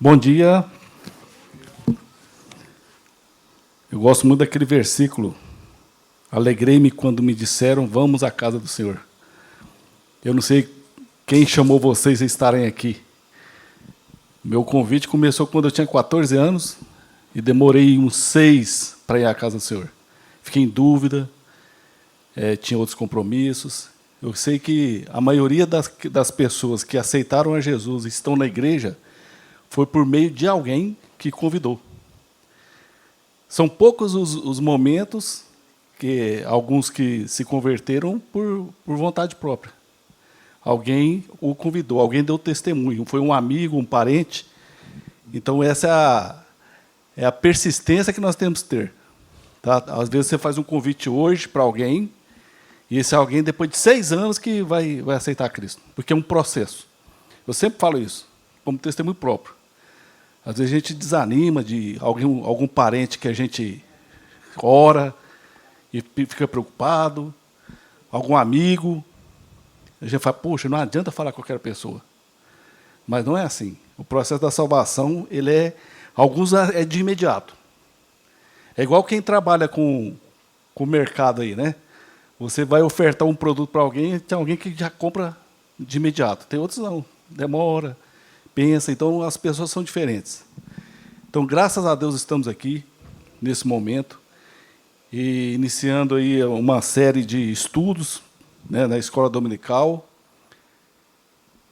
Bom dia. Eu gosto muito daquele versículo. Alegrei-me quando me disseram, vamos à casa do Senhor. Eu não sei quem chamou vocês a estarem aqui. Meu convite começou quando eu tinha 14 anos e demorei uns 6 para ir à casa do Senhor. Fiquei em dúvida, tinha outros compromissos. Eu sei que a maioria das pessoas que aceitaram a Jesus e estão na igreja foi por meio de alguém que convidou. São poucos os momentos que alguns que se converteram por vontade própria. Alguém o convidou, alguém deu testemunho, foi um amigo, um parente. Então, essa é a persistência que nós temos que ter. Tá? Às vezes, você faz um convite hoje para alguém, e esse alguém, depois de 6 anos, que vai aceitar Cristo. Porque é um processo. Eu sempre falo isso, como testemunho próprio. Às vezes, a gente desanima de algum parente que a gente ora e fica preocupado, algum amigo. A gente fala, poxa, não adianta falar com qualquer pessoa. Mas não é assim. O processo da salvação, alguns é de imediato. É igual quem trabalha com o mercado aí, né? Você vai ofertar um produto para alguém, tem alguém que já compra de imediato. Tem outros não, demora, pensa. Então, as pessoas são diferentes. Então, graças a Deus, estamos aqui, nesse momento, e iniciando aí uma série de estudos, né, na escola dominical,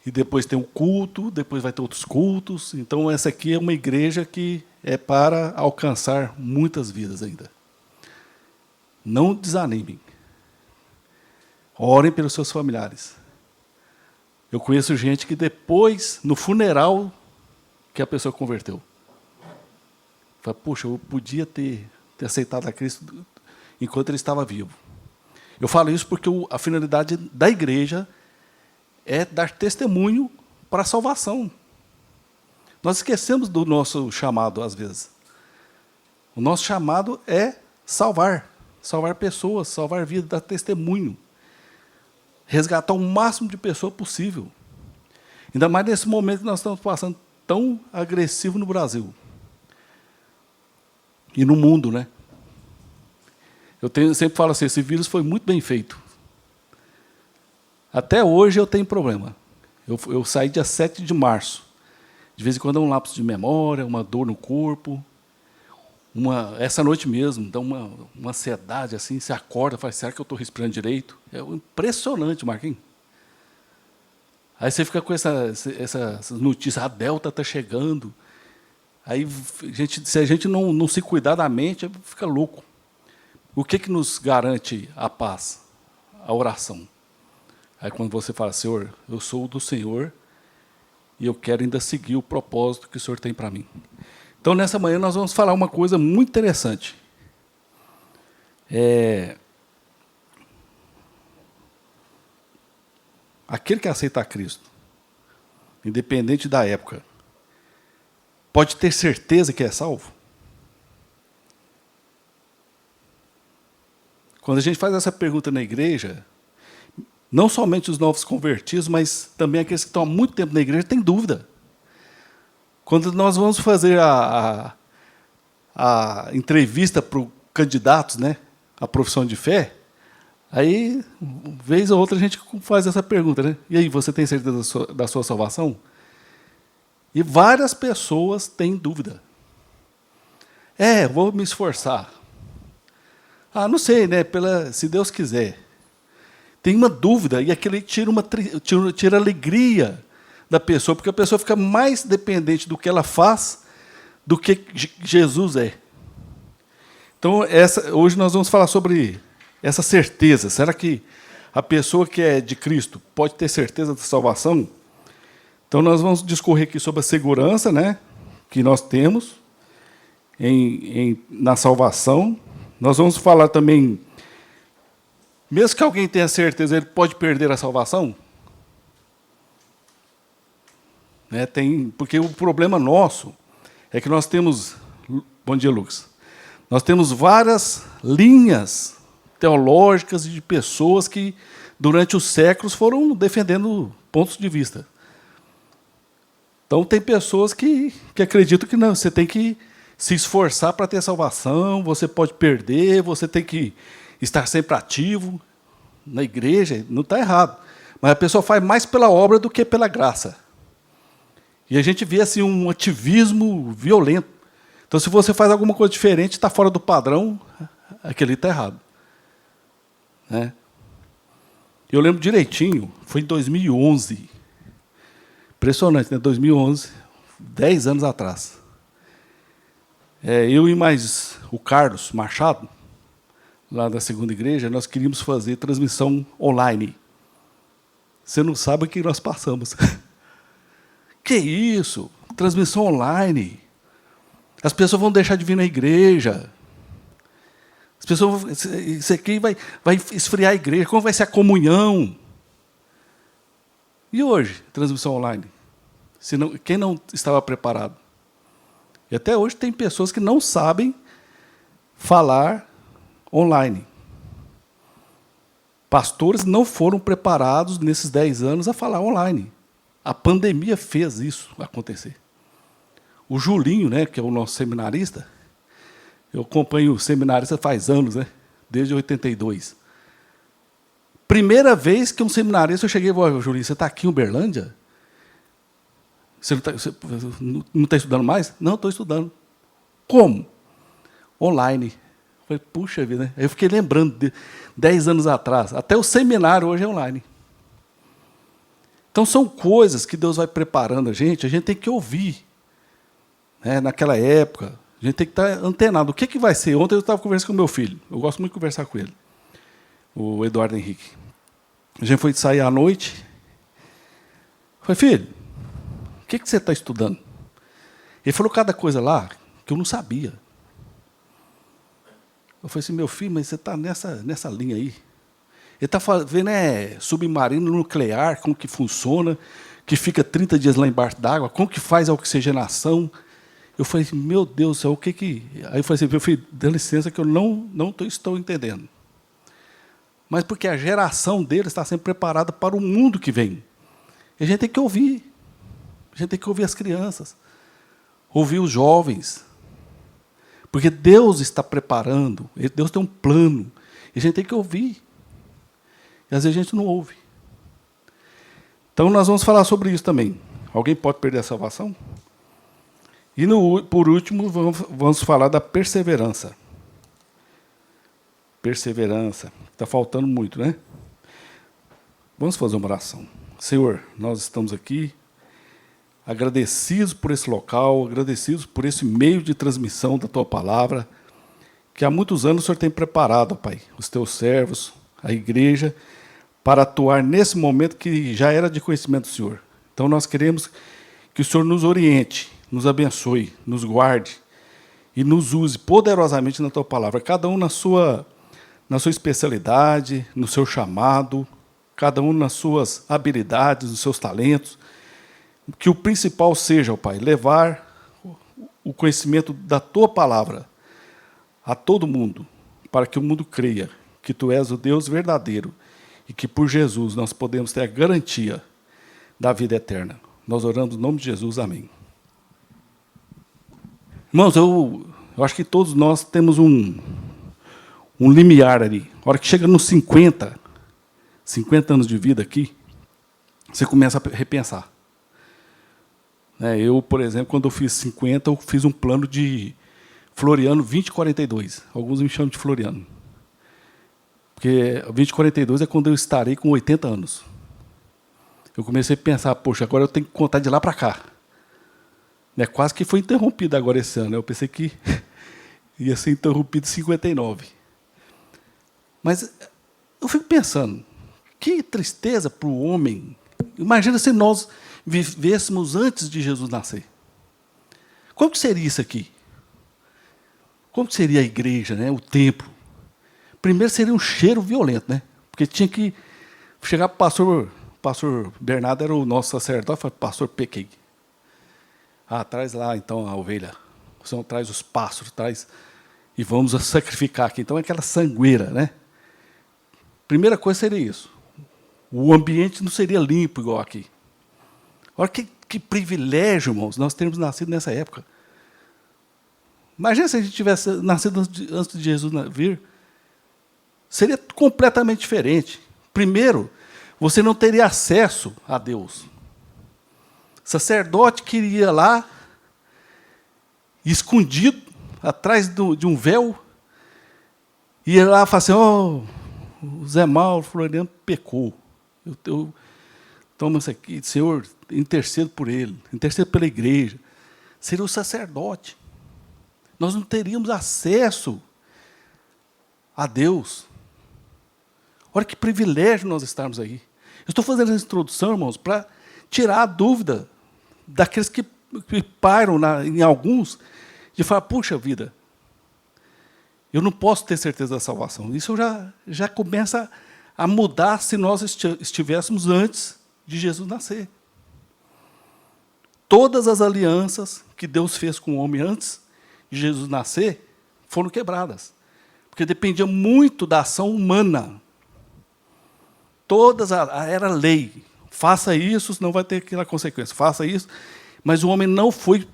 e depois tem o culto, depois vai ter outros cultos. Então, essa aqui é uma igreja que é para alcançar muitas vidas ainda. Não desanimem. Orem pelos seus familiares. Eu conheço gente que depois, no funeral, que a pessoa converteu. Fala, puxa, eu podia ter aceitado a Cristo enquanto ele estava vivo. Eu falo isso porque a finalidade da igreja é dar testemunho para a salvação. Nós esquecemos do nosso chamado, às vezes. O nosso chamado é salvar pessoas, salvar vidas, dar testemunho. Resgatar o máximo de pessoas possível. Ainda mais nesse momento que nós estamos passando tão agressivo no Brasil. E no mundo, né? Eu sempre falo assim, esse vírus foi muito bem feito. Até hoje eu tenho problema. Eu saí dia 7 de março. De vez em quando é um lapso de memória, uma dor no corpo. Essa noite mesmo, dá uma ansiedade, assim, você acorda, fala, será que eu estou respirando direito? É impressionante, Marquinhos. Aí você fica com essas notícias, a Delta está chegando. Aí, se a gente não se cuidar da mente, fica louco. O que nos garante a paz? A oração. Aí quando você fala, Senhor, eu sou do Senhor e eu quero ainda seguir o propósito que o Senhor tem para mim. Então, nessa manhã, nós vamos falar uma coisa muito interessante. Aquele que aceita a Cristo, independente da época, pode ter certeza que é salvo? Quando a gente faz essa pergunta na igreja, não somente os novos convertidos, mas também aqueles que estão há muito tempo na igreja, têm dúvida. Quando nós vamos fazer a entrevista para os candidatos, né, à profissão de fé, aí, vez ou outra, a gente faz essa pergunta, né? E aí, você tem certeza da sua salvação? E várias pessoas têm dúvida. Vou me esforçar. Não sei, né? Se Deus quiser. Tem uma dúvida, e aquilo tira a alegria da pessoa, porque a pessoa fica mais dependente do que ela faz do que Jesus é. Então, hoje nós vamos falar sobre essa certeza. Será que a pessoa que é de Cristo pode ter certeza da salvação? Então, nós vamos discorrer aqui sobre a segurança, né, que nós temos na salvação. Nós vamos falar também, mesmo que alguém tenha certeza, ele pode perder a salvação? Porque o problema nosso é que nós temos... Bom dia, Lucas. Nós temos várias linhas teológicas de pessoas que, durante os séculos, foram defendendo pontos de vista. Então, tem pessoas que acreditam que não, você tem que se esforçar para ter salvação, você pode perder, você tem que estar sempre ativo na igreja, não está errado. Mas a pessoa faz mais pela obra do que pela graça. E a gente vê assim, um ativismo violento. Então, se você faz alguma coisa diferente, está fora do padrão, aquele está errado. Né? Eu lembro direitinho, foi em 2011. Impressionante, né? 2011, 10 anos atrás. Eu e mais o Carlos Machado, lá da segunda igreja, nós queríamos fazer transmissão online. Você não sabe o que nós passamos. Que isso? Transmissão online? As pessoas vão deixar de vir na igreja. As pessoas, isso aqui vai esfriar a igreja. Como vai ser a comunhão? E hoje, transmissão online? Quem não estava preparado? E até hoje tem pessoas que não sabem falar online. Pastores não foram preparados nesses 10 anos a falar online. A pandemia fez isso acontecer. O Julinho, né, que é o nosso seminarista, eu acompanho o seminarista faz anos, né, desde 82. Primeira vez que um seminarista, eu cheguei e falei, Julinho, você está aqui em Uberlândia? Você não está estudando mais? Não, estou estudando. Como? Online. Eu falei, puxa vida, né? Aí eu fiquei lembrando de 10 anos atrás. Até o seminário hoje é online. Então, são coisas que Deus vai preparando a gente tem que ouvir. Né? Naquela época, a gente tem que estar antenado. O que vai ser? Ontem eu estava conversando com o meu filho. Eu gosto muito de conversar com ele. O Eduardo Henrique. A gente foi sair à noite. Eu falei, filho, o que você está estudando? Ele falou cada coisa lá que eu não sabia. Eu falei assim, meu filho, mas você está nessa linha aí. Ele está vendo submarino nuclear, como que funciona, que fica 30 dias lá embaixo d'água, como que faz a oxigenação. Eu falei assim, meu Deus do céu, o que que... Aí eu falei assim, meu filho, dá licença que eu não estou entendendo. Mas porque a geração deles está sempre preparada para o mundo que vem. E a gente tem que ouvir. A gente tem que ouvir as crianças, ouvir os jovens. Porque Deus está preparando, Deus tem um plano, e a gente tem que ouvir. E às vezes a gente não ouve. Então nós vamos falar sobre isso também. Alguém pode perder a salvação? E por último, vamos falar da perseverança. Perseverança. Está faltando muito, né? Vamos fazer uma oração. Senhor, nós estamos aqui agradecidos por esse local, agradecidos por esse meio de transmissão da Tua Palavra, que há muitos anos o Senhor tem preparado, Pai, os Teus servos, a igreja, para atuar nesse momento que já era de conhecimento do Senhor. Então, nós queremos que o Senhor nos oriente, nos abençoe, nos guarde e nos use poderosamente na Tua Palavra, cada um na sua especialidade, no seu chamado, cada um nas suas habilidades, nos seus talentos. Que o principal seja, ó Pai, levar o conhecimento da Tua Palavra a todo mundo, para que o mundo creia que Tu és o Deus verdadeiro e que por Jesus nós podemos ter a garantia da vida eterna. Nós oramos no nome de Jesus, amém. Irmãos, eu acho que todos nós temos um limiar ali. A hora que chega nos 50 anos de vida aqui, você começa a repensar. Eu, por exemplo, quando eu fiz 50, eu fiz um plano de Floriano 2042. Alguns me chamam de Floriano. Porque 2042 é quando eu estarei com 80 anos. Eu comecei a pensar, poxa, agora eu tenho que contar de lá para cá. Quase que foi interrompido agora esse ano. Eu pensei que ia ser interrompido em 59. Mas eu fico pensando, que tristeza para o homem. Imagina se nós vivêssemos antes de Jesus nascer. Como que seria isso aqui? Como que seria a igreja, né? O templo? Primeiro seria um cheiro violento, né? Porque tinha que chegar para o pastor Bernardo, era o nosso sacerdote, falou, pastor, pequei. Traz lá então a ovelha. O Senhor traz os pássaros, traz e vamos sacrificar aqui. Então é aquela sangueira, né? Primeira coisa seria isso. O ambiente não seria limpo igual aqui. Olha que privilégio, irmãos, nós termos nascido nessa época. Imagina se a gente tivesse nascido antes de Jesus vir. Seria completamente diferente. Primeiro, você não teria acesso a Deus. Sacerdote que iria lá, escondido, atrás de um véu, ia lá e falar assim, o Zé Mauro, o Floriano pecou. Eu tomo isso aqui, Senhor, intercedo por ele, intercedo pela igreja. Seria o sacerdote. Nós não teríamos acesso a Deus. Olha que privilégio nós estarmos aí. Eu estou fazendo essa introdução, irmãos, para tirar a dúvida daqueles que pairam em alguns, de falar, puxa vida, eu não posso ter certeza da salvação. Isso já começa a mudar se nós estivéssemos antes de Jesus nascer. Todas as alianças que Deus fez com o homem antes de Jesus nascer foram quebradas, porque dependia muito da ação humana. Era lei. Faça isso, senão vai ter aquela consequência. Faça isso. Mas o homem não foi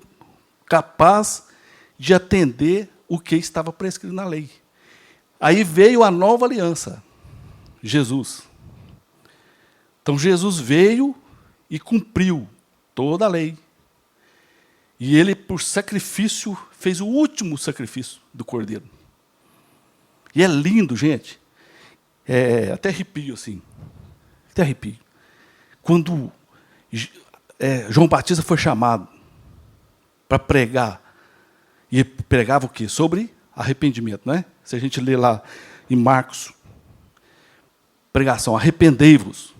capaz de atender o que estava prescrito na lei. Aí veio a nova aliança, Jesus. Então Jesus veio e cumpriu toda a lei. E ele, por sacrifício, fez o último sacrifício do Cordeiro. E é lindo, gente. Até arrepio, assim. Até arrepio. Quando João Batista foi chamado para pregar, e ele pregava o quê? Sobre arrependimento, não é? Se a gente lê lá em Marcos, pregação, arrependei-vos.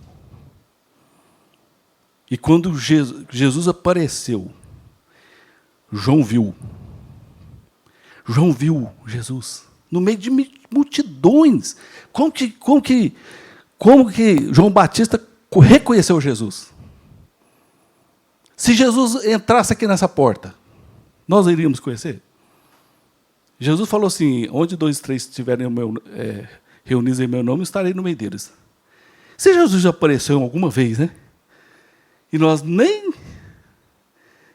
E quando Jesus apareceu, João viu Jesus no meio de multidões. Como que João Batista reconheceu Jesus? Se Jesus entrasse aqui nessa porta, nós iríamos conhecer? Jesus falou assim, onde 2, 3 estiverem reunidos em meu nome, estarei no meio deles. Se Jesus já apareceu alguma vez, né? E nós nem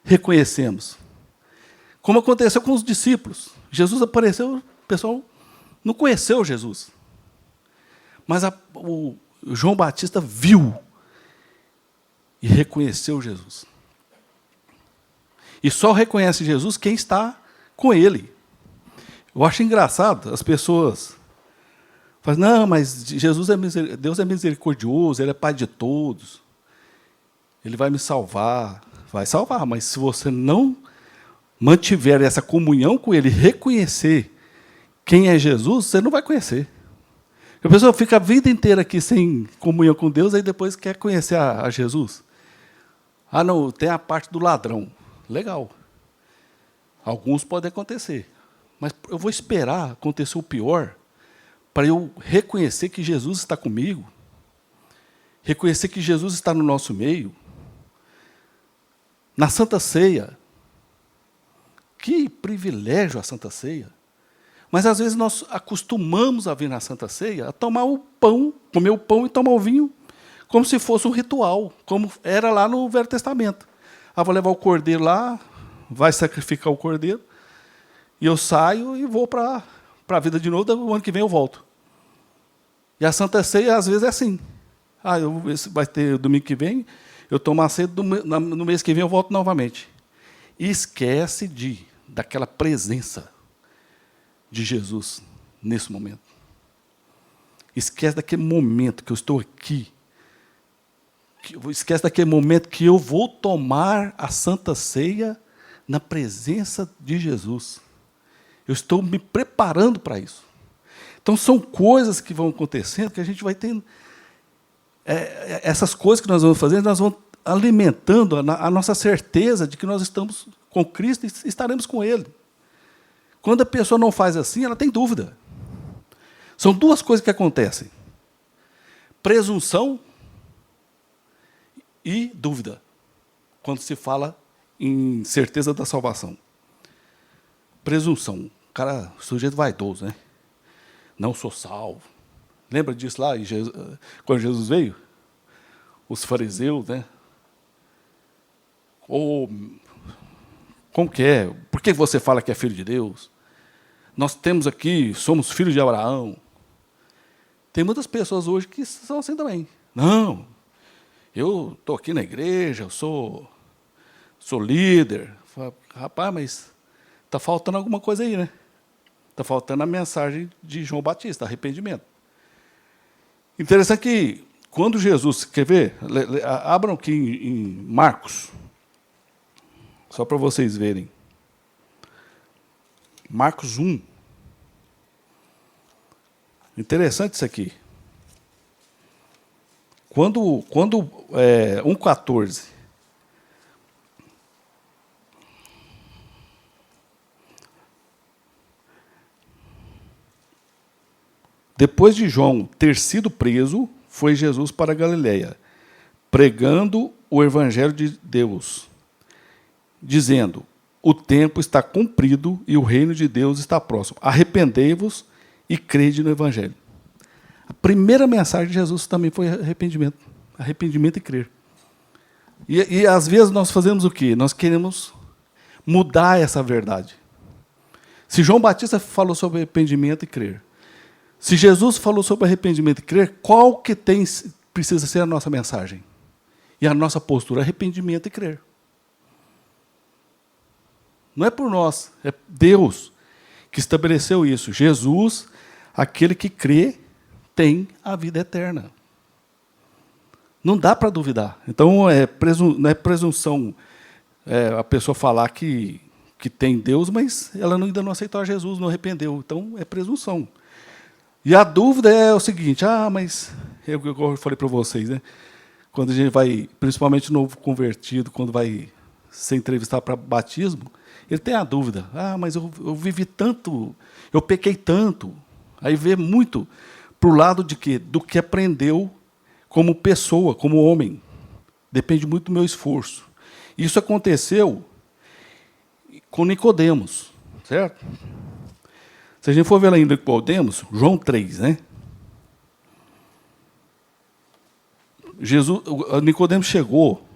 reconhecemos. Como aconteceu com os discípulos. Jesus apareceu, o pessoal não conheceu Jesus. Mas o João Batista viu e reconheceu Jesus. E só reconhece Jesus quem está com ele. Eu acho engraçado, as pessoas falam, não, mas Deus é misericordioso, Ele é Pai de todos. Ele vai me salvar. Vai salvar, mas se você não mantiver essa comunhão com Ele, reconhecer quem é Jesus, você não vai conhecer. A pessoa fica a vida inteira aqui sem comunhão com Deus, aí depois quer conhecer a Jesus. Ah, não, tem a parte do ladrão. Legal. Alguns podem acontecer. Mas eu vou esperar acontecer o pior para eu reconhecer que Jesus está comigo, reconhecer que Jesus está no nosso meio. Na Santa Ceia, que privilégio a Santa Ceia. Mas às vezes nós acostumamos a vir na Santa Ceia a tomar o pão, comer o pão e tomar o vinho, como se fosse um ritual, como era lá no Velho Testamento. Ah, vou levar o cordeiro lá, vai sacrificar o cordeiro, e eu saio e vou para a vida de novo, o ano que vem eu volto. E a Santa Ceia, às vezes, é assim. Ah, vai ter domingo que vem, eu tomo a ceia, no mês que vem eu volto novamente. E esquece daquela presença de Jesus nesse momento. Esquece daquele momento que eu estou aqui. Esquece daquele momento que eu vou tomar a Santa Ceia na presença de Jesus. Eu estou me preparando para isso. Então, são coisas que vão acontecendo, que a gente vai tendo... essas coisas que nós vamos fazendo, nós vamos alimentando a nossa certeza de que nós estamos com Cristo e estaremos com Ele. Quando a pessoa não faz assim, ela tem dúvida. São duas coisas que acontecem. Presunção e dúvida, quando se fala em certeza da salvação. Presunção. O sujeito vaidoso, né? Não sou salvo. Lembra disso lá, quando Jesus veio? Os fariseus, né? Ou, como que é? Por que você fala que é filho de Deus? Nós temos aqui, somos filhos de Abraão. Tem muitas pessoas hoje que são assim também. Não, eu estou aqui na igreja, eu sou líder. Rapaz, mas está faltando alguma coisa aí, né? Está faltando a mensagem de João Batista, arrependimento. Interessante que, quando Jesus, quer ver? Abram aqui em Marcos, só para vocês verem. Marcos 1. Interessante isso aqui. Quando 1,14. Depois de João ter sido preso, foi Jesus para a Galileia, pregando o evangelho de Deus, dizendo: o tempo está cumprido e o reino de Deus está próximo. Arrependei-vos e crede no evangelho. A primeira mensagem de Jesus também foi arrependimento. Arrependimento e crer. E às vezes nós fazemos o quê? Nós queremos mudar essa verdade. Se João Batista falou sobre arrependimento e crer, se Jesus falou sobre arrependimento e crer, qual que precisa ser a nossa mensagem? E a nossa postura? Arrependimento e crer. Não é por nós, é Deus que estabeleceu isso. Jesus, aquele que crê, tem a vida eterna. Não dá para duvidar. Então, não é presunção a pessoa falar que tem Deus, mas ela ainda não aceitou a Jesus, não arrependeu. Então, é presunção. E a dúvida é o seguinte: mas eu falei para vocês, né? Quando a gente vai, principalmente novo convertido, quando vai ser entrevistado para batismo, ele tem a dúvida: mas eu vivi tanto, eu pequei tanto. Aí vê muito para o lado de quê? Do que aprendeu como pessoa, como homem. Depende muito do meu esforço. Isso aconteceu com Nicodemos, certo? Se a gente for ver lá em Nicodemos, João 3, né? Nicodemos chegou,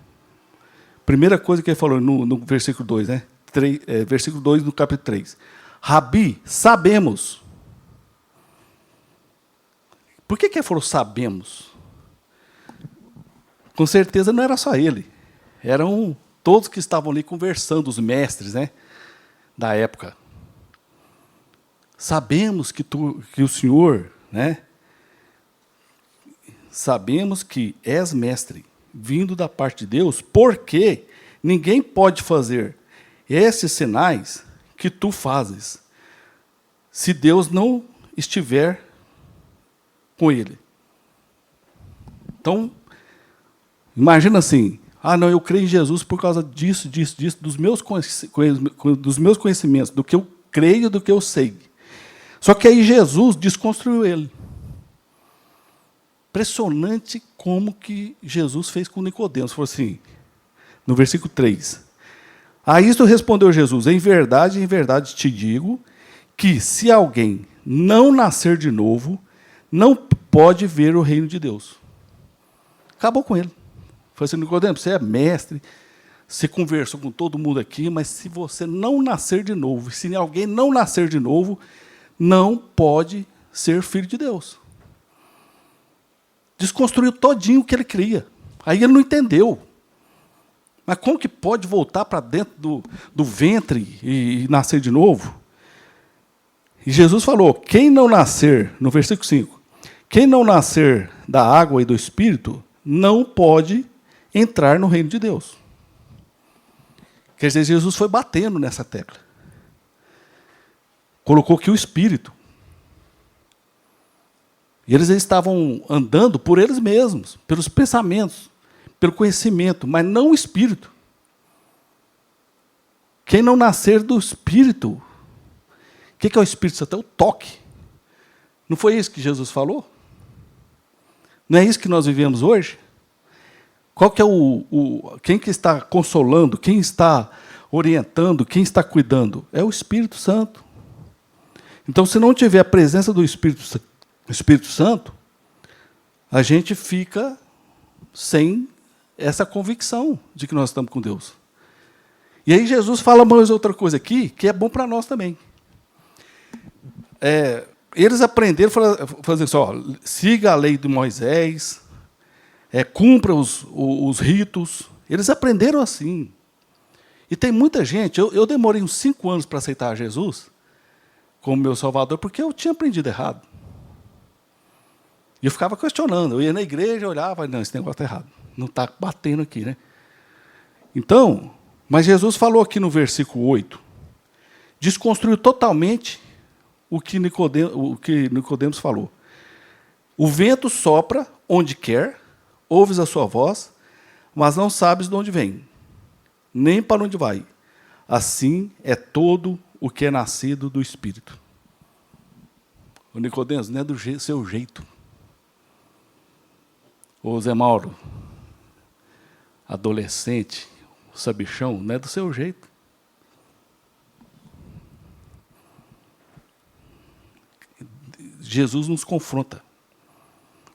primeira coisa que ele falou no versículo 2, né? Versículo 2 do capítulo 3. Rabi, sabemos. Por que ele falou sabemos? Com certeza não era só ele. Eram todos que estavam ali conversando, os mestres, né, da época. Sabemos que o Senhor, né, sabemos que és mestre, vindo da parte de Deus, porque ninguém pode fazer esses sinais que tu fazes, se Deus não estiver com ele. Então, imagina assim: não, eu creio em Jesus por causa disso, dos meus conhecimentos, do que eu creio, do que eu sei. Só que aí Jesus desconstruiu ele. Impressionante como que Jesus fez com Nicodemos. Falou assim, no versículo 3. A isto respondeu Jesus: em verdade te digo, que se alguém não nascer de novo, não pode ver o reino de Deus. Acabou com ele. Falou assim: Nicodemos, você é mestre, você conversou com todo mundo aqui, mas se você não nascer de novo, se alguém não nascer de novo, não pode ser filho de Deus. Desconstruiu todinho o que ele cria. Aí ele não entendeu. Mas como que pode voltar para dentro do ventre e nascer de novo? E Jesus falou: quem não nascer, no versículo 5, quem não nascer da água e do Espírito, não pode entrar no reino de Deus. Quer dizer, Jesus foi batendo nessa tecla. Colocou aqui o Espírito. E eles estavam andando por eles mesmos, pelos pensamentos, pelo conhecimento, mas não o Espírito. Quem não nascer do Espírito, o que é o Espírito Santo? É o toque. Não foi isso que Jesus falou? Não é isso que nós vivemos hoje? Qual que é quem que está consolando, quem está orientando, quem está cuidando? É o Espírito Santo. Então, se não tiver a presença do Espírito Santo, a gente fica sem essa convicção de que nós estamos com Deus. E aí Jesus fala mais outra coisa aqui, que é bom para nós também. Eles aprenderam a fazer assim, ó, siga a lei de Moisés, cumpra os ritos. Eles aprenderam assim. E tem muita gente, eu demorei uns 5 anos para aceitar Jesus como meu Salvador, porque eu tinha aprendido errado. E eu ficava questionando, eu ia na igreja, olhava, não, esse negócio está errado, não está batendo aqui, né? Então, mas Jesus falou aqui no versículo 8, desconstruiu totalmente o que Nicodemos falou. O vento sopra onde quer, ouves a sua voz, mas não sabes de onde vem, nem para onde vai. Assim é todo o que é nascido do Espírito. O Nicodemos, não é do seu jeito. Ô Zé Mauro, adolescente, sabichão, não é do seu jeito. Jesus nos confronta.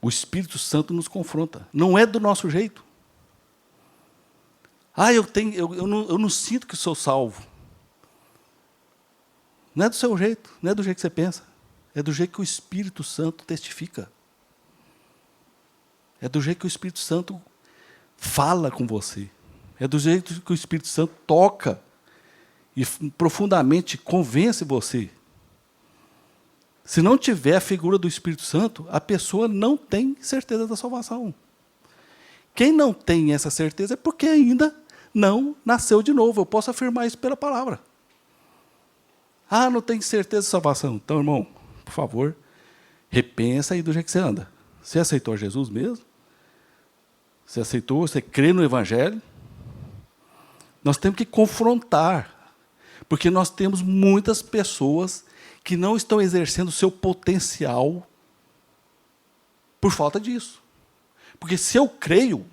O Espírito Santo nos confronta. Não é do nosso jeito. Eu não sinto que sou salvo. Não é do seu jeito, não é do jeito que você pensa. É do jeito que o Espírito Santo testifica. É do jeito que o Espírito Santo fala com você. É do jeito que o Espírito Santo toca e profundamente convence você. Se não tiver a figura do Espírito Santo, a pessoa não tem certeza da salvação. Quem não tem essa certeza é porque ainda não nasceu de novo. Eu posso afirmar isso pela palavra. Não tem certeza da salvação. Então, irmão, por favor, repensa aí do jeito que você anda. Você aceitou Jesus mesmo? Você aceitou? Você crê no Evangelho? Nós temos que confrontar, porque nós temos muitas pessoas que não estão exercendo o seu potencial por falta disso. Porque se eu creio,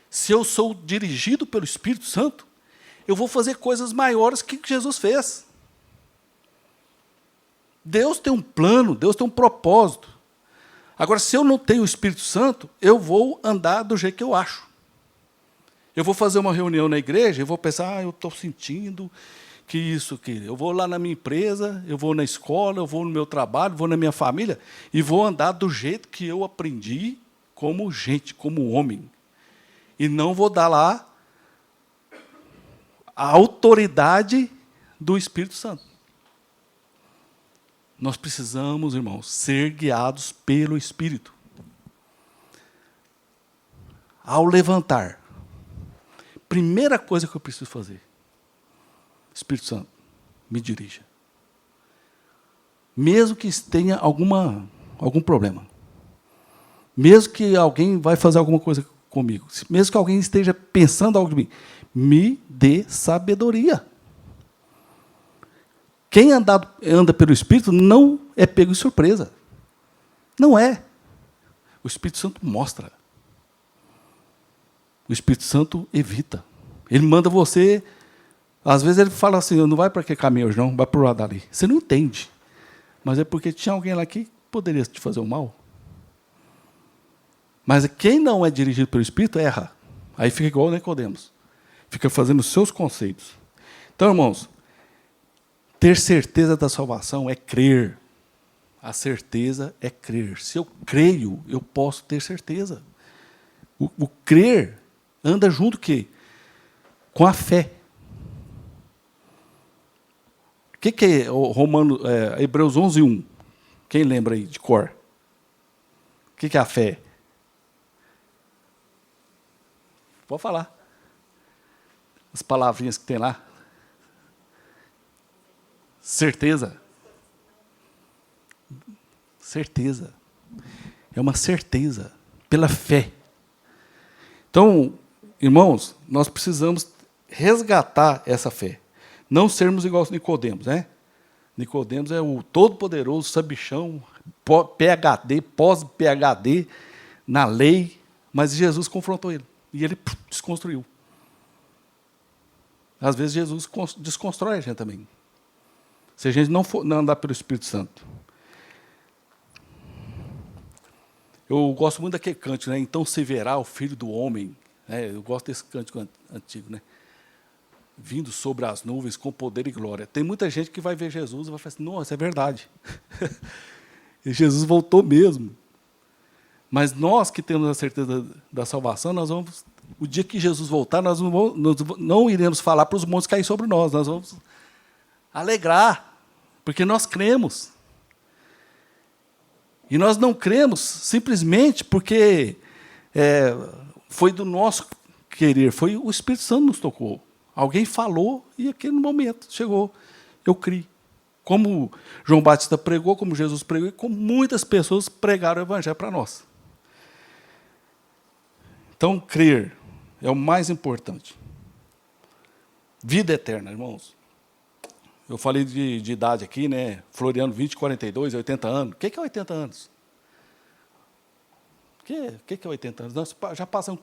se eu sou dirigido pelo Espírito Santo, eu vou fazer coisas maiores que Jesus fez. Deus tem um plano, Deus tem um propósito. Agora, se eu não tenho o Espírito Santo, eu vou andar do jeito que eu acho. Eu vou fazer uma reunião na igreja e vou pensar, eu estou sentindo que isso, que eu vou lá na minha empresa, eu vou na escola, eu vou no meu trabalho, vou na minha família e vou andar do jeito que eu aprendi como gente, como homem. E não vou dar lá a autoridade do Espírito Santo. Nós precisamos, irmãos, ser guiados pelo Espírito. Ao levantar, primeira coisa que eu preciso fazer, Espírito Santo, me dirija. Mesmo que tenha algum problema, mesmo que alguém vai fazer alguma coisa comigo, mesmo que alguém esteja pensando algo de mim, me dê sabedoria. Quem anda pelo Espírito não é pego de surpresa. Não é. O Espírito Santo mostra. O Espírito Santo evita. Ele manda você... Às vezes ele fala assim, não vai para aquele caminho hoje não, vai para o lado dali. Você não entende. Mas é porque tinha alguém lá que poderia te fazer o mal. Mas quem não é dirigido pelo Espírito, erra. Aí fica igual o Nicodemos. Fica fazendo os seus conceitos. Então, irmãos, ter certeza da salvação é crer. A certeza é crer. Se eu creio, eu posso ter certeza. O crer anda junto quê? Com a fé. O que é Hebreus 11:1? Quem lembra aí de cor? O que é a fé? Pode falar. As palavrinhas que tem lá. Certeza. Certeza. É uma certeza. Pela fé. Então, irmãos, nós precisamos resgatar essa fé. Não sermos igual aos Nicodemos, né? Nicodemos é o todo-poderoso, sabichão, PhD, pós-PhD na lei, mas Jesus confrontou ele. E ele desconstruiu. Às vezes Jesus desconstrói a gente também. Se a gente não andar pelo Espírito Santo. Eu gosto muito daquele cântico, né? Então se verá o Filho do Homem. Eu gosto desse cântico antigo, né? vindo sobre as nuvens com poder e glória. Tem muita gente que vai ver Jesus e vai falar assim, nossa, é verdade. E Jesus voltou mesmo. Mas nós que temos a certeza da salvação, nós vamos, o dia que Jesus voltar, nós não iremos falar para os montes cair sobre nós vamos alegrar, porque nós cremos. E nós não cremos simplesmente porque foi do nosso querer, foi o Espírito Santo que nos tocou. Alguém falou e aquele momento chegou. Eu criei. Como João Batista pregou, como Jesus pregou, e como muitas pessoas pregaram o Evangelho para nós. Então, crer é o mais importante. Vida eterna, irmãos. Eu falei de idade aqui, né? Floriano, 20, 42, 80 anos. O que é 80 anos? O que é 80 anos? Nós já passamos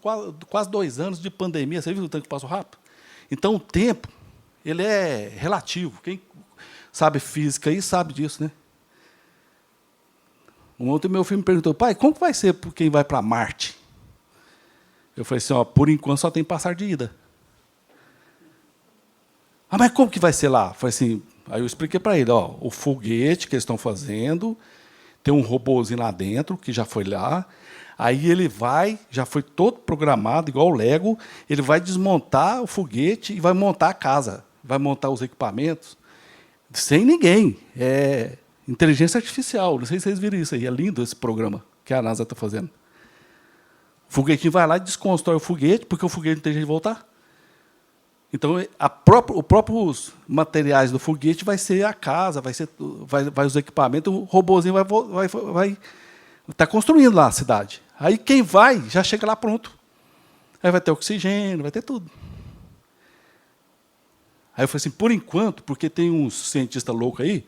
quase 2 anos de pandemia. Você viu o tanto que passou rápido? Então, o tempo, ele é relativo. Quem sabe física aí sabe disso, né? Ontem meu filho me perguntou, pai, como vai ser por quem vai para Marte? Eu falei assim, por enquanto só tem passar de ida. Mas como que vai ser lá? Falei assim, aí eu expliquei para ele, o foguete que eles estão fazendo, tem um robôzinho lá dentro, que já foi lá, aí ele vai, já foi todo programado, igual o Lego, ele vai desmontar o foguete e vai montar a casa, vai montar os equipamentos, sem ninguém. É inteligência artificial, não sei se vocês viram isso aí, é lindo esse programa que a NASA está fazendo. O foguetinho vai lá e desconstrói o foguete, porque o foguete não tem jeito de voltar. Então, os próprios materiais do foguete vai ser a casa, vai os equipamentos, o robôzinho vai estar construindo lá a cidade. Aí quem vai, já chega lá pronto. Aí vai ter oxigênio, vai ter tudo. Aí eu falei assim, por enquanto, porque tem uns cientistas loucos aí,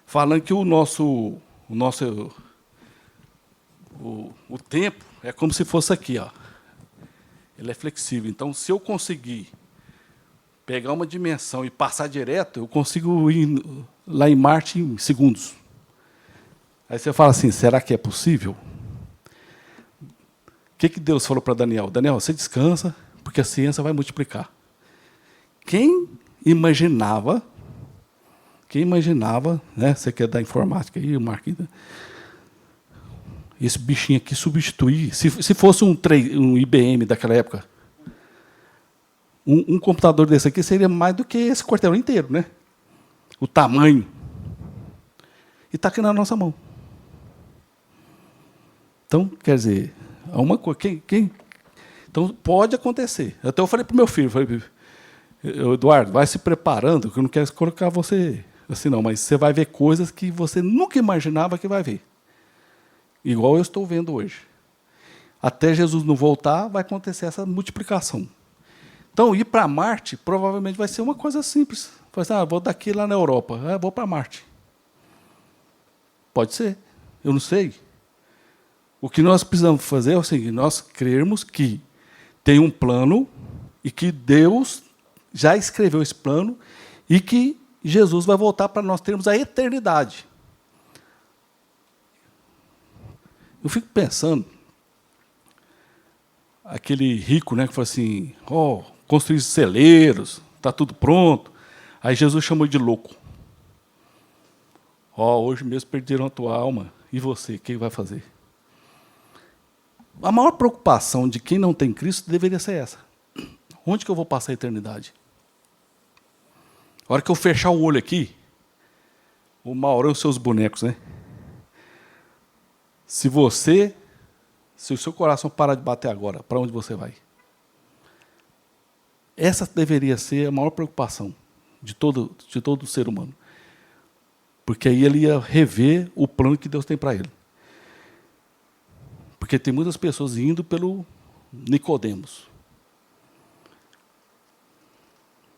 falando que o tempo é como se fosse aqui, ele é flexível. Então, se eu conseguir pegar uma dimensão e passar direto, eu consigo ir lá em Marte em segundos. Aí você fala assim, será que é possível? O que Deus falou para Daniel? Daniel, você descansa, porque a ciência vai multiplicar. Quem imaginava, né? Você quer dar informática aí, o Marquinhos, esse bichinho aqui substituir, se fosse um IBM daquela época, um computador desse aqui seria mais do que esse quarteirão inteiro, né? O tamanho. E está aqui na nossa mão. Então, quer dizer, uma coisa. Então, pode acontecer. Até eu falei para o meu filho, Eduardo, vai se preparando, que eu não quero colocar você assim, não, mas você vai ver coisas que você nunca imaginava que vai ver. Igual eu estou vendo hoje. Até Jesus não voltar, vai acontecer essa multiplicação. Então, ir para Marte provavelmente vai ser uma coisa simples. Vou daqui lá na Europa, vou para Marte. Pode ser, eu não sei. O que nós precisamos fazer é o seguinte, nós crermos que tem um plano e que Deus já escreveu esse plano e que Jesus vai voltar para nós termos a eternidade. Eu fico pensando, aquele rico, né, que falou assim, construir celeiros, está tudo pronto. Aí Jesus chamou de louco. Hoje mesmo perderam a tua alma. E você, quem vai fazer? A maior preocupação de quem não tem Cristo deveria ser essa. Onde que eu vou passar a eternidade? A hora que eu fechar o olho aqui, o Mauro e os seus bonecos, né? Se o seu coração parar de bater agora, para onde você vai? Essa deveria ser a maior preocupação de todo ser humano. Porque aí ele ia rever o plano que Deus tem para ele. Porque tem muitas pessoas indo pelo Nicodemos.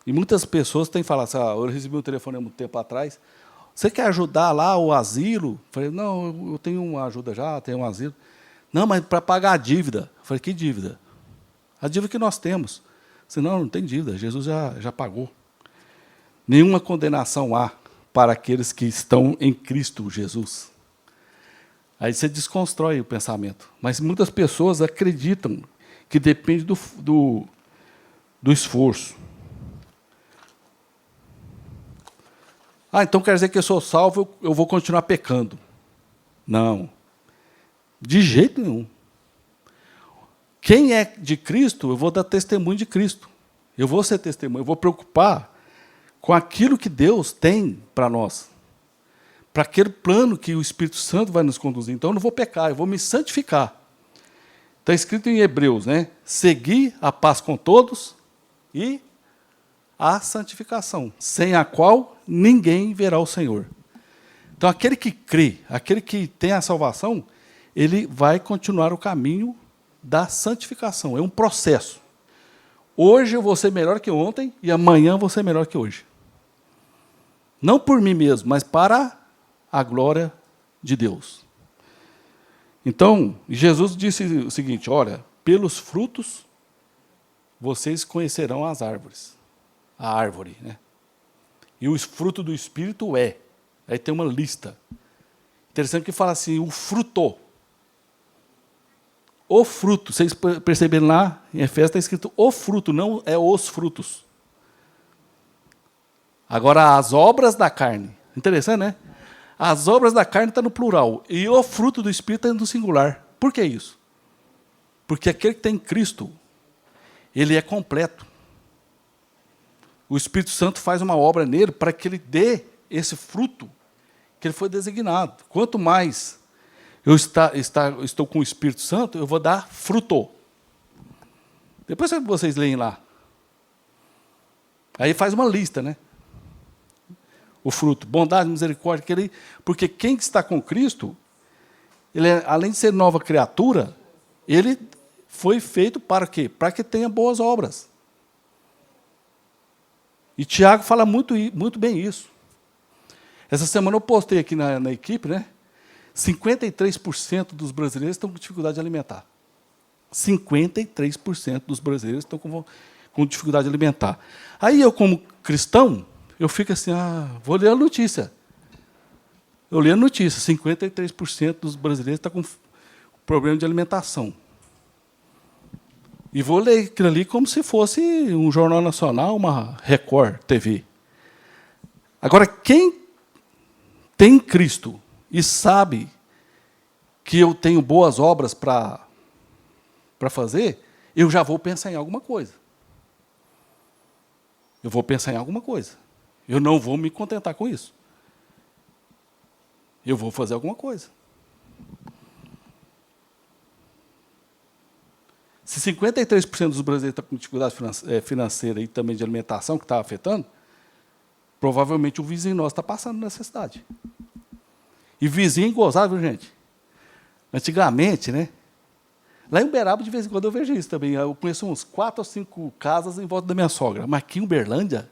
E muitas pessoas têm falado assim, eu recebi um telefone há muito tempo atrás, você quer ajudar lá o asilo? Eu falei, não, eu tenho uma ajuda já, tenho um asilo. Não, mas para pagar a dívida. Eu falei, que dívida? A dívida que nós temos. Eu falei, não tem dívida, Jesus já pagou. Nenhuma condenação há para aqueles que estão em Cristo Jesus. Aí você desconstrói o pensamento. Mas muitas pessoas acreditam que depende do esforço. Ah, então quer dizer que eu sou salvo, eu vou continuar pecando. Não. De jeito nenhum. Quem é de Cristo, eu vou dar testemunho de Cristo. Eu vou ser testemunho, eu vou preocupar com aquilo que Deus tem para nós. Para aquele plano que o Espírito Santo vai nos conduzir. Então eu não vou pecar, eu vou me santificar. Está escrito em Hebreus, né? Seguir a paz com todos e a santificação, sem a qual ninguém verá o Senhor. Então aquele que crê, aquele que tem a salvação, ele vai continuar o caminho da santificação. É um processo. Hoje eu vou ser melhor que ontem e amanhã eu vou ser melhor que hoje. Não por mim mesmo, mas para a glória de Deus. Então, Jesus disse o seguinte, olha, pelos frutos vocês conhecerão as árvores. A árvore, né? E o fruto do Espírito é. Aí tem uma lista. Interessante que fala assim, o fruto. O fruto, vocês perceberam lá, em Efésios está escrito o fruto, não é os frutos. Agora, as obras da carne. Interessante, né? As obras da carne estão no plural. E o fruto do Espírito está no singular. Por que isso? Porque aquele que tem Cristo, ele é completo. O Espírito Santo faz uma obra nele para que ele dê esse fruto que ele foi designado. Quanto mais eu estou com o Espírito Santo, eu vou dar fruto. Depois vocês leem lá. Aí faz uma lista, né? O fruto, bondade, misericórdia, porque quem está com Cristo, ele além de ser nova criatura, ele foi feito para quê? Para que tenha boas obras. E Tiago fala muito bem isso. Essa semana eu postei aqui na equipe, né? 53% dos brasileiros estão com dificuldade alimentar. 53% dos brasileiros estão com dificuldade alimentar. Aí eu, como cristão, eu fico assim, vou ler a notícia. Eu leio a notícia, 53% dos brasileiros estão com problema de alimentação. E vou ler aquilo ali como se fosse um jornal nacional, uma Record TV. Agora, quem tem Cristo e sabe que eu tenho boas obras para fazer, eu já vou pensar em alguma coisa. Eu vou pensar em alguma coisa. Eu não vou me contentar com isso. Eu vou fazer alguma coisa. Se 53% dos brasileiros estão com dificuldade financeira e também de alimentação, que está afetando, provavelmente o vizinho nosso está passando necessidade. E vizinho gozado, viu, gente? Antigamente, né? Lá em Uberaba, de vez em quando, eu vejo isso também. Eu conheço uns 4 ou 5 casas em volta da minha sogra. Mas aqui em Uberlândia,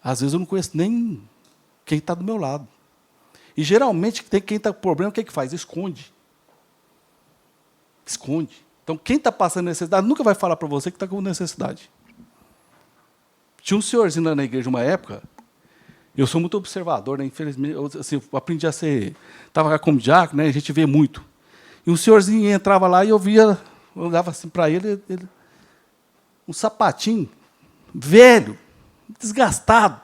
às vezes eu não conheço nem quem está do meu lado. E geralmente, quem está com problema, o que faz? Esconde. Esconde. Então, quem está passando necessidade nunca vai falar para você que está com necessidade. Tinha um senhorzinho lá na igreja uma época, eu sou muito observador, né? Infelizmente, eu aprendi a ser... Estava como diácono, né? A gente vê muito. E um senhorzinho entrava lá e eu olhava assim para ele, um sapatinho velho, desgastado,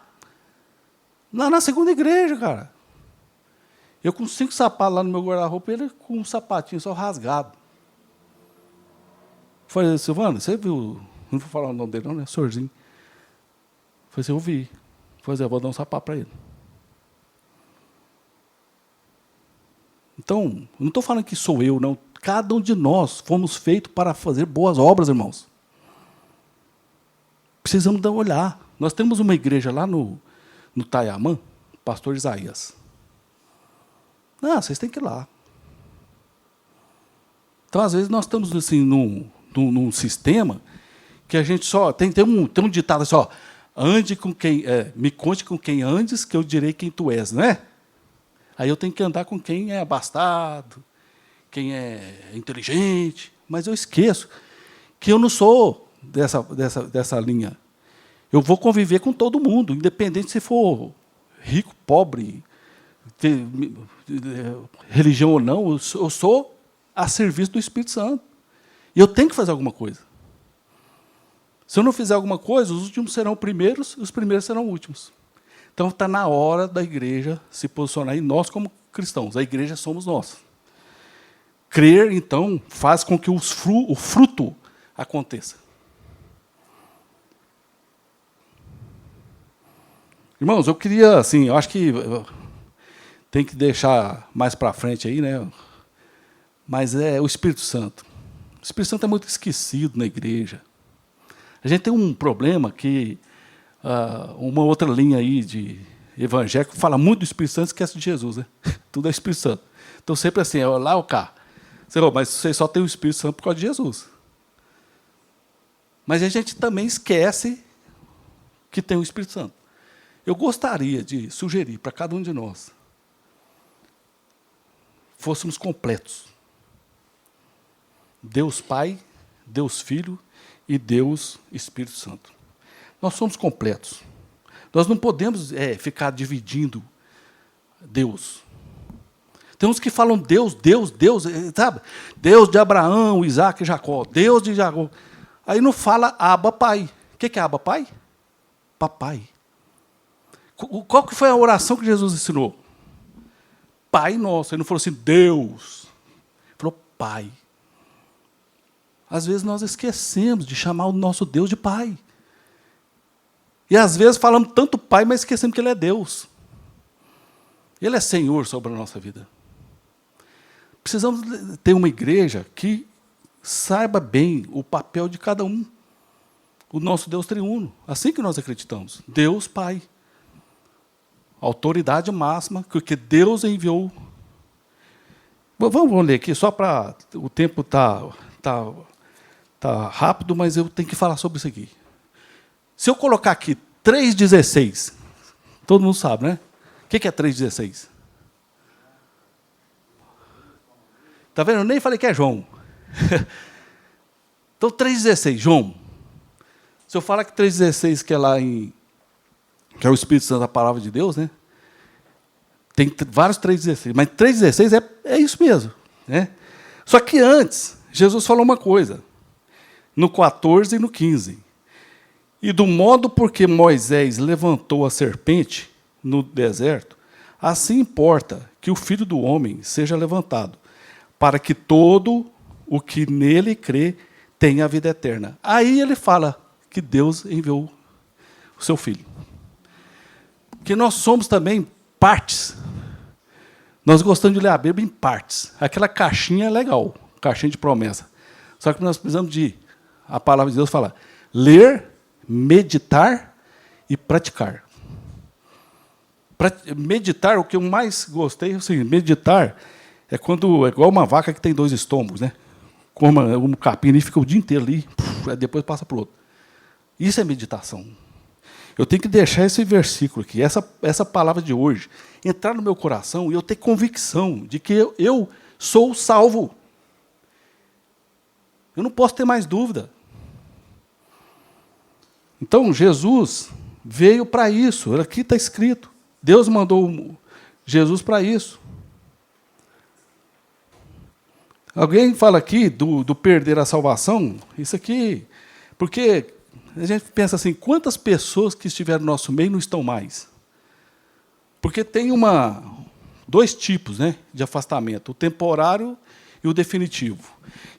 lá na segunda igreja, cara. Eu com 5 sapatos lá no meu guarda-roupa, ele com um sapatinho só rasgado. Falei, Silvano, você viu? Não vou falar o nome dele, não, né? Senhorzinho. Falei assim, eu vi. Falei, eu vou dar um sapato para ele. Então, não estou falando que sou eu, não. Cada um de nós fomos feitos para fazer boas obras, irmãos. Precisamos dar um olhar. Nós temos uma igreja lá no Tayamã, pastor Isaías. Vocês têm que ir lá. Então, às vezes, nós estamos assim, num sistema que a gente só... Tem um ditado assim, ande com quem... me conte com quem andes, que eu direi quem tu és, não é? Aí eu tenho que andar com quem é abastado, quem é inteligente, mas eu esqueço que eu não sou dessa linha. Eu vou conviver com todo mundo, independente se for rico, pobre, religião ou não, eu sou a serviço do Espírito Santo. E eu tenho que fazer alguma coisa. Se eu não fizer alguma coisa, os últimos serão primeiros e os primeiros serão últimos. Então está na hora da igreja se posicionar, e nós como cristãos, a igreja somos nós. Crer, então, faz com que o fruto aconteça. Irmãos, eu queria, assim, eu acho que tem que deixar mais para frente aí, né? Mas é o Espírito Santo. O Espírito Santo é muito esquecido na igreja. A gente tem um problema que uma outra linha aí de evangélico fala muito do Espírito Santo e esquece de Jesus, né? Tudo é Espírito Santo. Então sempre assim, é lá ou cá. Mas você só tem o Espírito Santo por causa de Jesus. Mas a gente também esquece que tem o Espírito Santo. Eu gostaria de sugerir para cada um de nós fôssemos completos. Deus Pai, Deus Filho e Deus Espírito Santo. Nós somos completos. Nós não podemos ficar dividindo Deus. Tem uns que falam Deus, Deus, Deus, sabe? Deus de Abraão, Isaac e Jacó, Deus de Jacó. Aí não fala Abba Pai. O que é Abba Pai? Papai. Qual que foi a oração que Jesus ensinou? Pai nosso. Ele não falou assim, Deus. Ele falou Pai. Às vezes nós esquecemos de chamar o nosso Deus de Pai. E às vezes falamos tanto Pai, mas esquecemos que Ele é Deus. Ele é Senhor sobre a nossa vida. Precisamos ter uma igreja que saiba bem o papel de cada um. O nosso Deus triuno. Assim que nós acreditamos. Deus Pai. Autoridade máxima, que Deus enviou. Vamos ler aqui, só para... O tempo está rápido, mas eu tenho que falar sobre isso aqui. Se eu colocar aqui 3,16, todo mundo sabe, né? O que é 3,16? Está vendo? Eu nem falei que é João. Então, 3,16, João. Se eu falar que 3,16, que é lá em... que é o Espírito Santo, a palavra de Deus, né? Tem vários 3,16, mas 3,16 é isso mesmo, né? Só que antes, Jesus falou uma coisa, no 14 e no 15. E do modo porque Moisés levantou a serpente no deserto, assim importa que o Filho do Homem seja levantado, para que todo o que nele crê tenha a vida eterna. Aí ele fala que Deus enviou o seu Filho. Que nós somos também partes. Nós gostamos de ler a Bíblia em partes. Aquela caixinha é legal, caixinha de promessa. Só que nós precisamos a palavra de Deus fala, ler, meditar e praticar. Meditar, o que eu mais gostei, assim, meditar é quando é igual uma vaca que tem 2 estômagos, né? Como um capim ali, fica o dia inteiro ali, depois passa para o outro. Isso é meditação. Eu tenho que deixar esse versículo aqui, essa palavra de hoje, entrar no meu coração e eu ter convicção de que eu sou salvo. Eu não posso ter mais dúvida. Então, Jesus veio para isso. Aqui está escrito. Deus mandou Jesus para isso. Alguém fala aqui do perder a salvação? Isso aqui, porque a gente pensa assim, quantas pessoas que estiveram no nosso meio não estão mais? Porque tem 2 tipos, né, de afastamento, o temporário e o definitivo.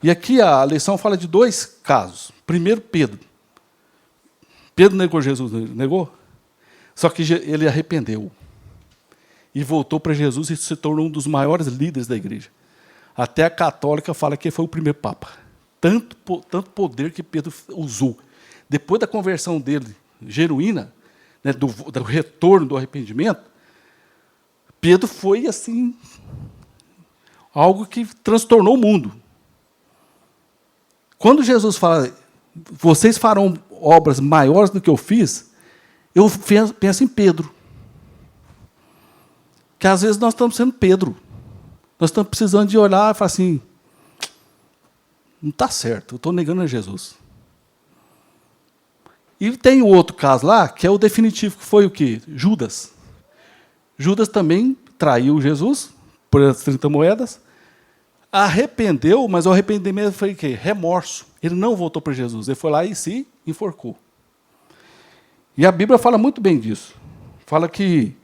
E aqui a lição fala de 2 casos. Primeiro, Pedro. Pedro negou Jesus, negou? Só que ele arrependeu. E voltou para Jesus e se tornou um dos maiores líderes da igreja. Até a católica fala que ele foi o primeiro papa. Tanto poder que Pedro usou. Depois da conversão dele, genuína, né, do retorno do arrependimento, Pedro foi assim, algo que transtornou o mundo. Quando Jesus fala, vocês farão obras maiores do que eu fiz, eu penso em Pedro. Que às vezes nós estamos sendo Pedro. Nós estamos precisando de olhar e falar assim, não está certo, eu estou negando a Jesus. E tem o outro caso lá, que é o definitivo, que foi o quê? Judas. Judas também traiu Jesus por as 30 moedas, arrependeu, mas o arrependimento foi o quê? Remorso. Ele não voltou para Jesus, ele foi lá e se enforcou. E a Bíblia fala muito bem disso. fala que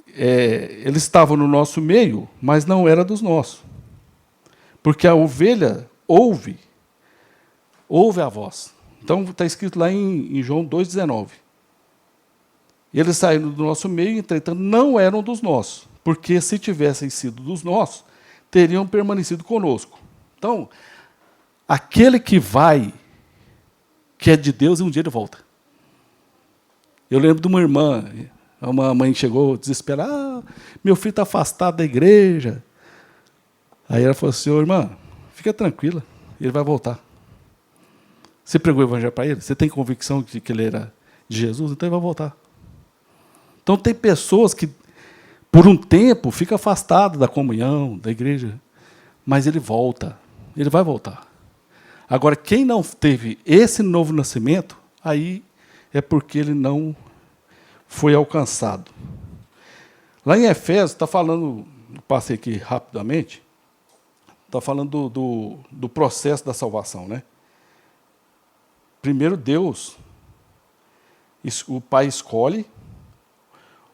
eles estavam no nosso meio, mas não era dos nossos. Porque a ovelha ouve a voz. Então, está escrito lá em João 2,19. Eles saíram do nosso meio, entretanto, não eram dos nossos. Porque se tivessem sido dos nossos, teriam permanecido conosco. Então, aquele que vai, que é de Deus, e um dia ele volta. Eu lembro de uma irmã, uma mãe chegou desesperada, meu filho está afastado da igreja. Aí ela falou assim, irmã, fica tranquila, ele vai voltar. Você pregou o evangelho para ele? Você tem convicção de que ele era de Jesus? Então ele vai voltar. Então tem pessoas que, por um tempo, ficam afastadas da comunhão, da igreja, mas ele volta, ele vai voltar. Agora, quem não teve esse novo nascimento, aí é porque ele não foi alcançado. Lá em Efésios, está falando, passei aqui rapidamente, está falando do processo da salvação, né? Primeiro Deus, o Pai escolhe,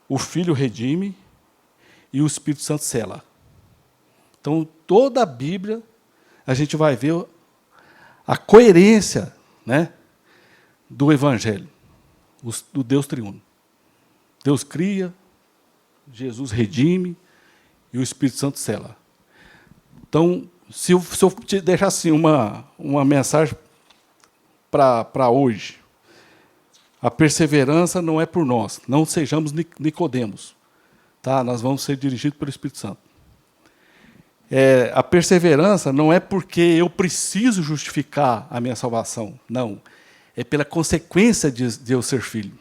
o Filho redime e o Espírito Santo sela. Então, toda a Bíblia, a gente vai ver a coerência, né, do Evangelho, do Deus triuno. Deus cria, Jesus redime e o Espírito Santo sela. Então, se eu te deixar assim uma mensagem para hoje, a perseverança não é por nós, não sejamos Nicodemos, tá? Nós vamos ser dirigidos pelo Espírito Santo. A perseverança não é porque eu preciso justificar a minha salvação, não. É pela consequência de eu ser filho.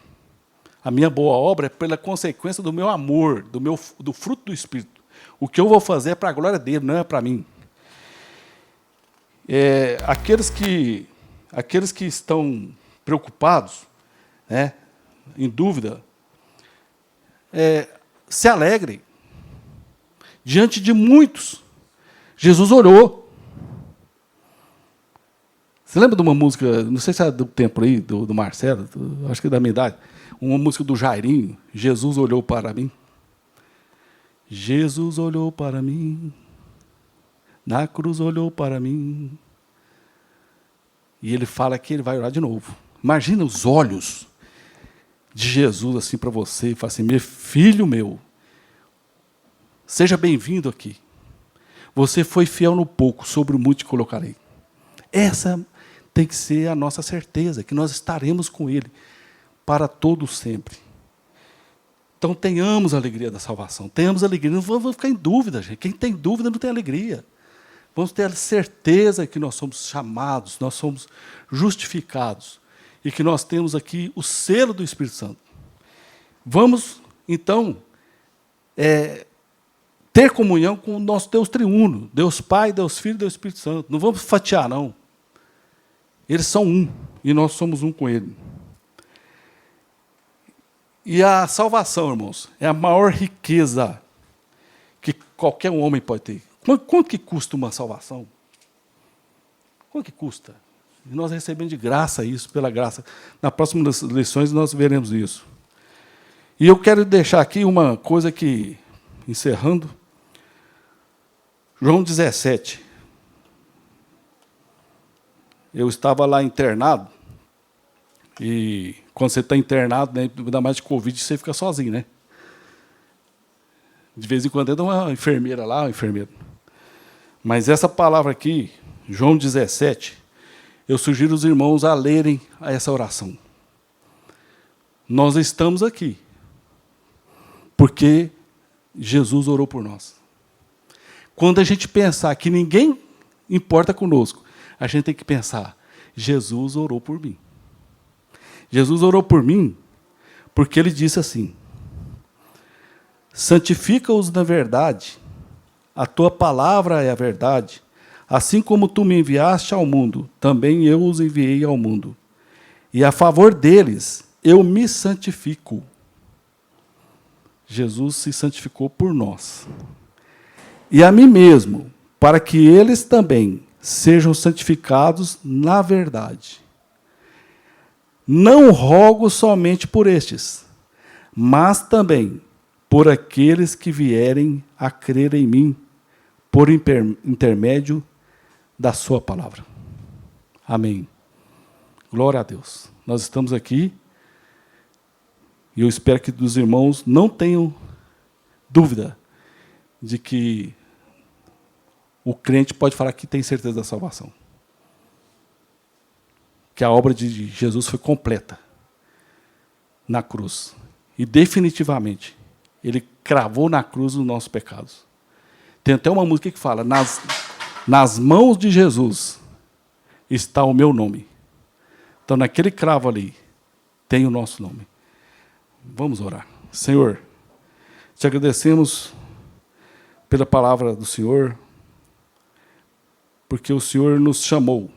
A minha boa obra é pela consequência do meu amor, do fruto do Espírito. O que eu vou fazer é para a glória dele, não é para mim. Aqueles que estão preocupados, né, em dúvida, se alegrem. Diante de muitos, Jesus orou. Você lembra de uma música, não sei se é do tempo aí, do Marcelo, acho que é da minha idade, uma música do Jairinho, Jesus olhou para mim. Jesus olhou para mim, na cruz olhou para mim. E ele fala que ele vai orar de novo. Imagina os olhos de Jesus assim para você, e fala assim, meu filho meu, seja bem-vindo aqui. Você foi fiel no pouco, sobre o muito te colocarei. Essa tem que ser a nossa certeza, que nós estaremos com Ele para todo sempre. Então tenhamos a alegria da salvação, tenhamos a alegria, não vamos ficar em dúvida, gente. Quem tem dúvida não tem alegria. Vamos ter a certeza que nós somos chamados, nós somos justificados e que nós temos aqui o selo do Espírito Santo. Vamos, então, ter comunhão com o nosso Deus triuno, Deus Pai, Deus Filho e Deus Espírito Santo. Não vamos fatiar, não. Eles são um, e nós somos um com Ele. E a salvação, irmãos, é a maior riqueza que qualquer homem pode ter. Quanto que custa uma salvação? Quanto que custa? E nós recebemos de graça isso, pela graça. Nas próximas lições nós veremos isso. E eu quero deixar aqui uma coisa que, encerrando, João 17. Eu estava lá internado, e quando você está internado, né, ainda mais de Covid, você fica sozinho, né? De vez em quando entra uma enfermeira lá, um enfermeiro. Mas essa palavra aqui, João 17, eu sugiro os irmãos a lerem essa oração. Nós estamos aqui porque Jesus orou por nós. Quando a gente pensar que ninguém importa conosco, a gente tem que pensar, Jesus orou por mim. Jesus orou por mim porque Ele disse assim, santifica-os na verdade, a tua palavra é a verdade, assim como tu me enviaste ao mundo, também eu os enviei ao mundo. E a favor deles, eu me santifico. Jesus se santificou por nós. E a mim mesmo, para que eles também sejam santificados na verdade. Não rogo somente por estes, mas também por aqueles que vierem a crer em mim, por intermédio da sua palavra. Amém. Glória a Deus. Nós estamos aqui e eu espero que os irmãos não tenham dúvida de que o crente pode falar que tem certeza da salvação. Que a obra de Jesus foi completa na cruz. E definitivamente, ele cravou na cruz os nossos pecados. Tem até uma música que fala, nas mãos de Jesus está o meu nome. Então, naquele cravo ali, tem o nosso nome. Vamos orar. Senhor, te agradecemos pela palavra do Senhor, porque o Senhor nos chamou,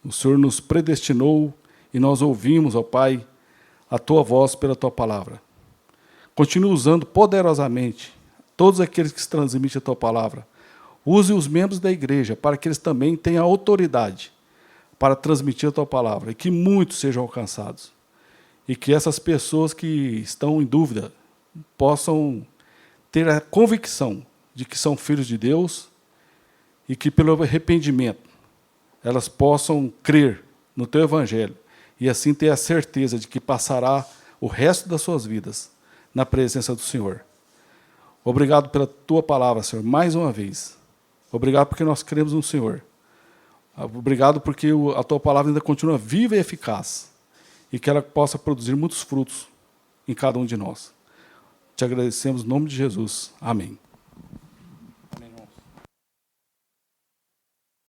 o Senhor nos predestinou e nós ouvimos, ó Pai, a Tua voz pela Tua palavra. Continue usando poderosamente todos aqueles que se transmitem a Tua palavra. Use os membros da igreja para que eles também tenham autoridade para transmitir a Tua palavra e que muitos sejam alcançados. E que essas pessoas que estão em dúvida possam ter a convicção de que são filhos de Deus e que pelo arrependimento elas possam crer no Teu Evangelho e assim ter a certeza de que passará o resto das suas vidas na presença do Senhor. Obrigado pela Tua palavra, Senhor, mais uma vez. Obrigado porque nós cremos no Senhor. Obrigado porque a Tua palavra ainda continua viva e eficaz e que ela possa produzir muitos frutos em cada um de nós. Te agradecemos em nome de Jesus. Amém.